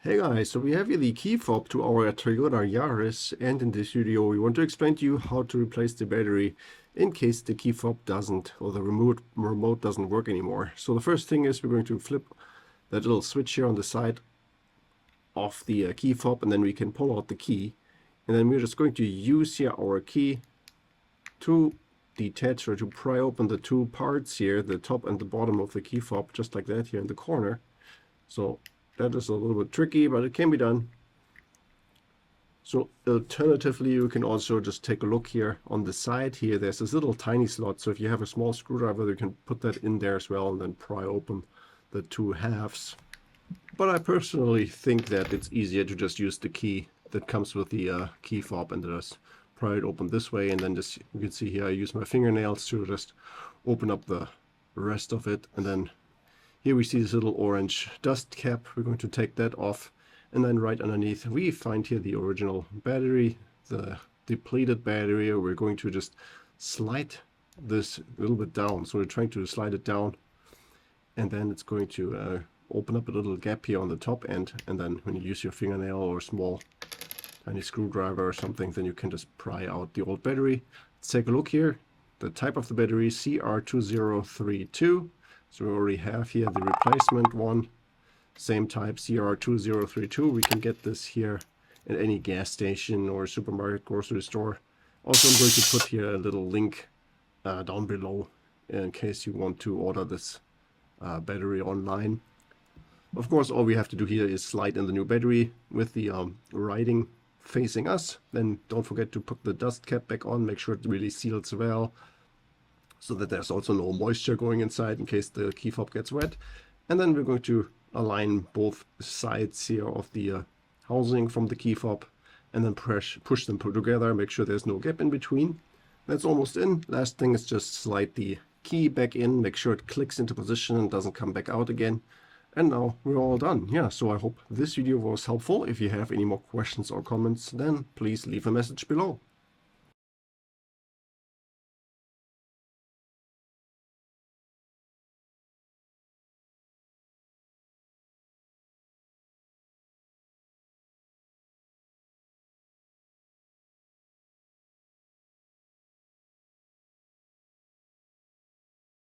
Hey guys, so we have here the key fob to our Toyota Yaris, and in this video we want to explain to you how to replace the battery in case the key fob doesn't, or the remote doesn't work anymore. So the first thing is we're going to flip that little switch here on the side of the key fob, and then we can pull out the key, and then we're just going to use here our key to detach or to pry open the two parts here, the top and the bottom of the key fob, just like that here in the corner. So that is a little bit tricky, but it can be done. So alternatively, you can also just take a look here on the side here. There's this little tiny slot. So if you have a small screwdriver, you can put that in there as well and then pry open the two halves. But I personally think that it's easier to just use the key that comes with the key fob and just pry it open this way. And then just, you can see here, I use my fingernails to just open up the rest of it. And then here we see this little orange dust cap. We're going to take that off, and then right underneath we find here the original battery, the depleted battery. We're going to just slide this a little bit down. So we're trying to slide it down, and then it's going to open up a little gap here on the top end, and then when you use your fingernail or small tiny screwdriver or something, then you can just pry out the old battery. Let's take a look here. The type of the battery, CR2032. So we already have here the replacement one, same type, CR2032. We can get this here at any gas station or supermarket, grocery store. Also, I'm going to put here a little link down below in case you want to order this battery online. Of course, all we have to do here is slide in the new battery with the writing facing us. Then don't forget to put the dust cap back on, make sure it really seals well, so that there's also no moisture going inside in case the key fob gets wet. And then we're going to align both sides here of the housing from the key fob, and then push them together, make sure there's no gap in between. That's almost in. Last thing is just slide the key back in, make sure it clicks into position and doesn't come back out again. And now we're all done. Yeah, so I hope this video was helpful. If you have any more questions or comments, then please leave a message below.